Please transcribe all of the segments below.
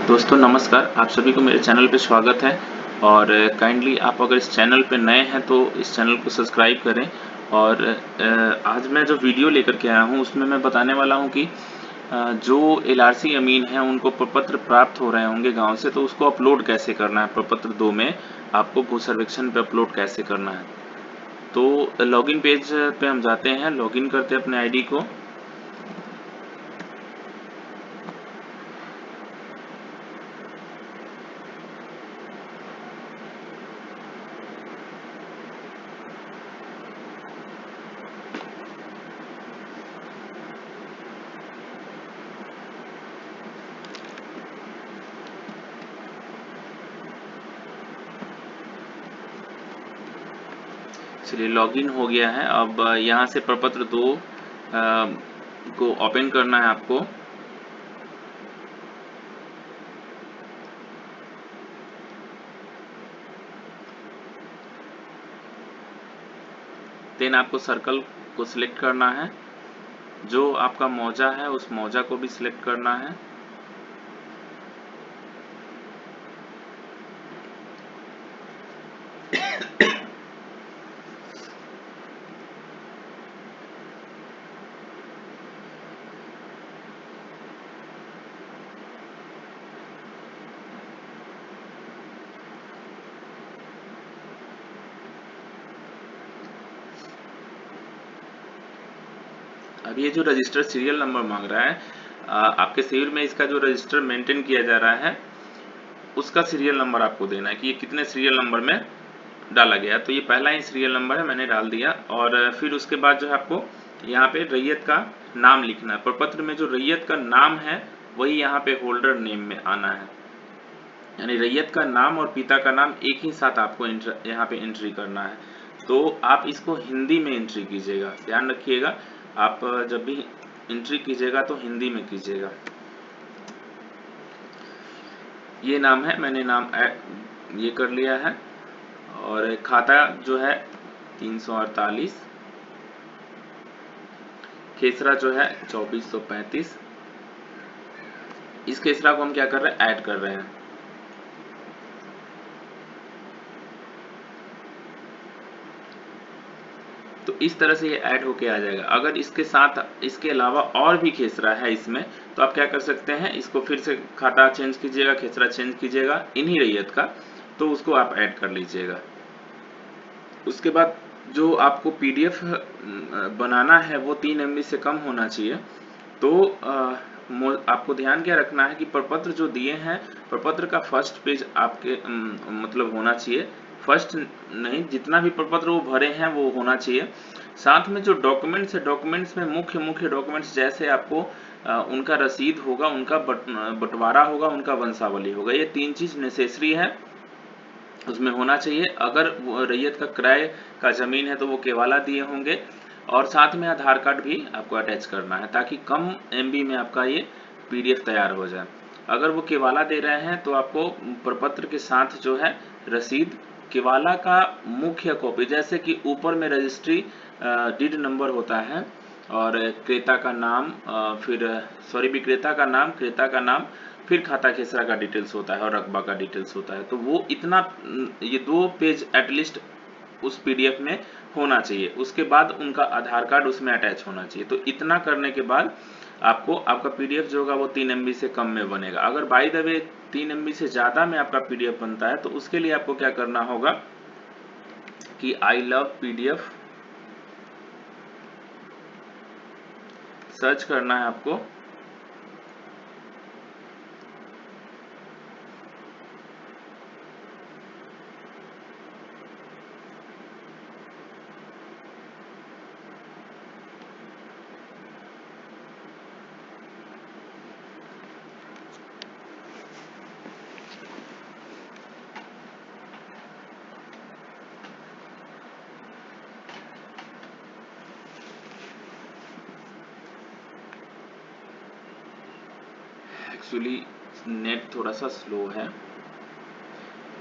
दोस्तों नमस्कार, आप सभी को मेरे चैनल पे स्वागत है। और काइंडली आप अगर इस चैनल पे नए हैं तो इस चैनल को सब्सक्राइब करें। और आज मैं जो वीडियो लेकर के आया हूँ उसमें मैं बताने वाला हूँ कि जो LRC अमीन हैं उनको प्रपत्र प्राप्त हो रहे होंगे गांव से, तो उसको अपलोड कैसे करना है। प्रपत्र 2 में आपको भू सर्वेक्षण पे अपलोड कैसे करना है। तो लॉगिन पेज पे हम जाते हैं, लॉगिन करते हैं अपने ID को। चलिए लॉगिन हो गया है। अब यहाँ से प्रपत्र 2 को ओपन करना है आपको। देन आपको सर्कल को सिलेक्ट करना है, जो आपका मौजा है उस मौजा को भी सिलेक्ट करना है। अब ये जो रजिस्टर सीरियल नंबर मांग रहा है, आपके सिविल में इसका जो रजिस्टर मेंटेन किया जा रहा है उसका सीरियल नंबर आपको देना है कि ये कितने सीरियल नंबर में डाला गया। तो ये पहला ही सीरियल नंबर है, मैंने डाल दिया। और फिर उसके बाद जो है आपको यहाँ पे रैयत का नाम लिखना है। प्रपत्र में जो रैयत का नाम है वही यहाँ पे होल्डर नेम में आना है, यानी रैयत का नाम और पिता का नाम एक ही साथ आपको यहाँ पे एंट्री करना है। तो आप इसको हिंदी में एंट्री कीजिएगा, ध्यान रखिएगा। आप जब भी एंट्री कीजिएगा तो हिंदी में कीजिएगा। ये नाम है, मैंने नाम ये कर लिया है। और खाता जो है 348, खेसरा जो है 2435। इस खेसरा को हम क्या कर रहे हैं, ऐड कर रहे हैं। तो इस तरह से ये ऐड होके आ जाएगा। अगर इसके साथ इसके अलावा और भी खेसरा है इसमें, तो आप क्या कर सकते हैं, इसको फिर से खाता चेंज कीजिएगा, खेसरा चेंज कीजिएगा इन्हीं रैयत का, तो उसको आप ऐड कर लीजिएगा। उसके बाद जो आपको PDF बनाना है वो 3 MB से कम होना चाहिए। तो आपको ध्यान क्या रखना है कि प्रपत्र जो दिए हैं, प्रपत्र का फर्स्ट पेज आपके मतलब होना चाहिए। फर्स्ट नहीं, जितना भी प्रपत्र वो भरे हैं वो होना चाहिए। साथ में जो डॉक्यूमेंट्स है, डॉक्यूमेंट्स में मुख्य डॉक्यूमेंट्स जैसे आपको उनका रसीद होगा, उनका बंटवारा होगा, उनका वंशावली होगा, ये 3 चीज नेसेसरी है, उसमें होना चाहिए। अगर वो रैयत का किराए का ज़मीन है तो वो केवाला दिए होंगे। और साथ में आधार कार्ड भी आपको अटैच करना है, ताकि कम MB में आपका ये PDF तैयार हो जाए। अगर वो केवाला दे रहे हैं तो आपको प्रपत्र के साथ जो है रसीद, केवाला का मुख्य कॉपी, जैसे कि ऊपर में रजिस्ट्री डीड नंबर होता है, और क्रेता का नाम, फिर सॉरी विक्रेता का नाम, क्रेता का नाम, फिर खाता खेसरा का डिटेल्स होता है और रकबा का डिटेल्स होता है। तो वो इतना ये 2 पेज एटलीस्ट उस PDF में होना चाहिए। उसके बाद उनका आधार कार्ड उसमें अटैच होना चाहिए। तो इतना करने के बाद आपको आपका PDF जो होगा वो 3 MB से कम में बनेगा। अगर बाय द वे 3 MB से ज़्यादा में आपका PDF बनता है तो उसके लिए आपको क्या करना होगा कि I लव PDF सर्च करना है आपको। एक्चुअली नेट थोड़ा सा स्लो है।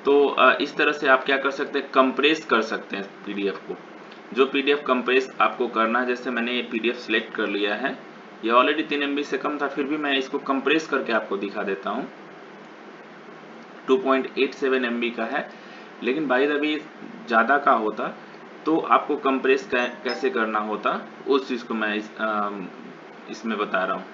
तो इस तरह से आप क्या कर सकते हैं, कंप्रेस कर सकते हैं PDF को। जो PDF कंप्रेस आपको करना है, जैसे मैंने ये PDF सिलेक्ट कर लिया है, ये ऑलरेडी 3 MB से कम था, फिर भी मैं इसको कंप्रेस करके आपको दिखा देता हूँ। 2.87 MB का है, लेकिन बाई द वे ज़्यादा का होता तो आपको कंप्रेस कैसे करना होता उस चीज़ को मैं इसमें बता रहा हूँ।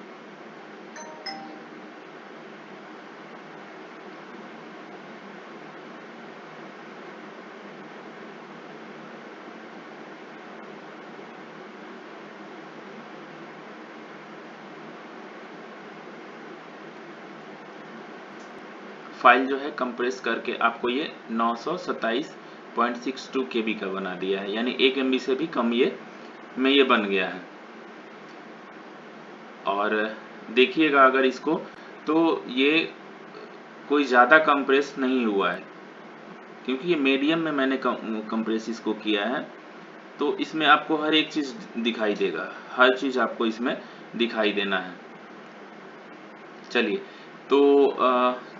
फाइल जो है कंप्रेस करके आपको ये 927.62 KB का बना दिया है, यानी 1 MB से भी कम ये बन गया है। और देखिएगा अगर इसको, तो ये कोई ज़्यादा कंप्रेस नहीं हुआ है, क्योंकि ये मीडियम में मैंने कंप्रेस इसको किया है, तो इसमें आपको हर एक चीज़ दिखाई देगा, हर चीज़ आपको इसमें दिखाई देना है। चलिए, तो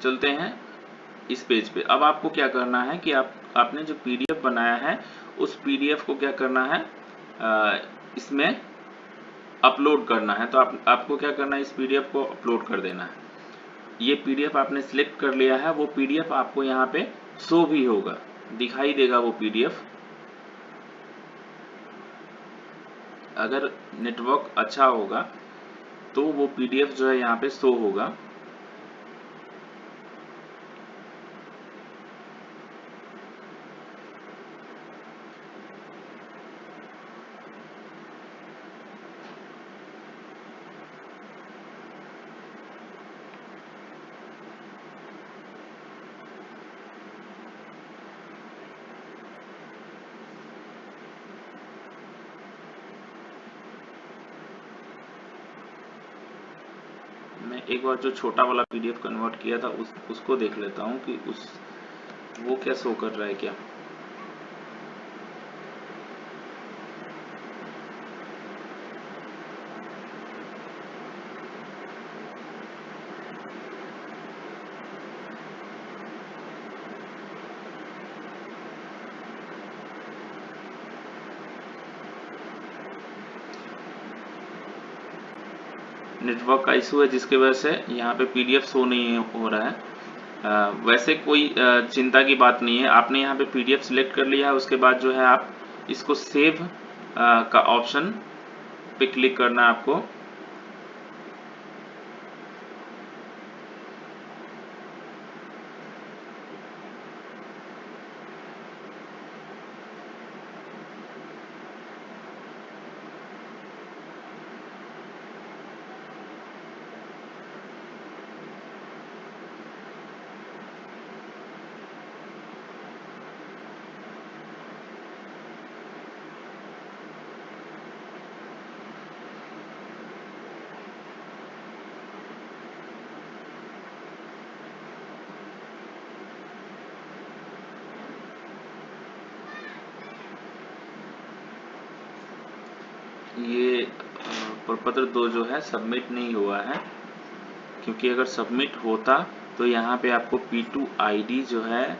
चलते हैं इस पेज पे। अब आपको क्या करना है कि आपने जो PDF बनाया है उस PDF को क्या करना है, इसमें अपलोड करना है। तो आपको क्या करना है, इस PDF को अपलोड कर देना है। ये PDF आपने सिलेक्ट कर लिया है, वो PDF आपको यहाँ पे शो भी होगा, दिखाई देगा वो PDF। अगर नेटवर्क अच्छा होगा तो वो PDF जो है यहाँ पे शो होगा। मैं एक बार जो छोटा वाला PDF कन्वर्ट किया था उसको देख लेता हूँ कि वो क्या शो कर रहा है क्या। नेटवर्क का इशू है जिसकी वजह से यहाँ पे PDF शो नहीं हो रहा है। वैसे कोई चिंता की बात नहीं है। आपने यहाँ पे PDF सिलेक्ट कर लिया है, उसके बाद जो है आप इसको सेव का ऑप्शन पे क्लिक करना है आपको। ये प्रपत्र 2 जो है सबमिट नहीं हुआ है, क्योंकि अगर सबमिट होता तो यहाँ पे आपको P2 ID जो है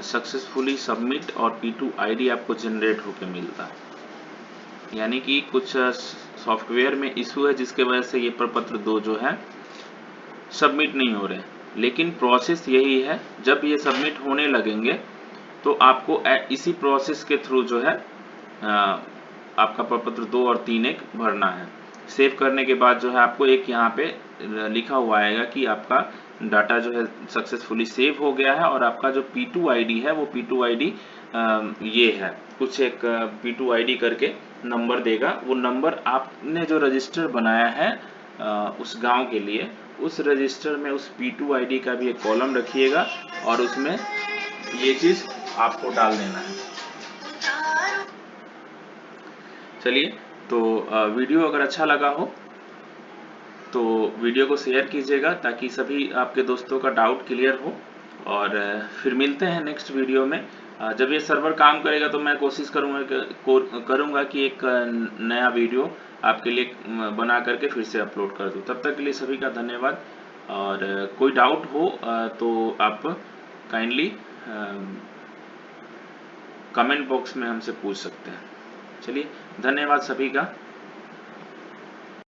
सक्सेसफुली सबमिट और P2 ID आपको जनरेट होके मिलता। यानी कि कुछ सॉफ्टवेयर में इशू है जिसके वजह से ये प्रपत्र 2 जो है सबमिट नहीं हो रहे। लेकिन प्रोसेस यही है, जब ये सबमिट होने लगेंगे तो आपको इसी प्रोसेस के थ्रू जो है आपका प्रपत्र 2 और 3 एक भरना है। सेव करने के बाद जो है आपको एक यहाँ पे लिखा हुआ आएगा कि आपका डाटा जो है सक्सेसफुली सेव हो गया है, और आपका जो P2 ID है वो P2 ID ये है, कुछ एक P2 ID करके नंबर देगा। वो नंबर आपने जो रजिस्टर बनाया है उस गांव के लिए, उस रजिस्टर में उस P2 ID का भी एक कॉलम रखिएगा और उसमें ये चीज़ आपको डाल देना है। चलिए, तो वीडियो अगर अच्छा लगा हो तो वीडियो को शेयर कीजिएगा ताकि सभी आपके दोस्तों का डाउट क्लियर हो। और फिर मिलते हैं नेक्स्ट वीडियो में। जब ये सर्वर काम करेगा तो मैं कोशिश करूँगा कि एक नया वीडियो आपके लिए बना करके फिर से अपलोड कर दूँ। तब तक के लिए सभी का धन्यवाद। और कोई डाउट हो तो आप काइंडली कमेंट बॉक्स में हमसे पूछ सकते हैं। चलिए, धन्यवाद सभी का।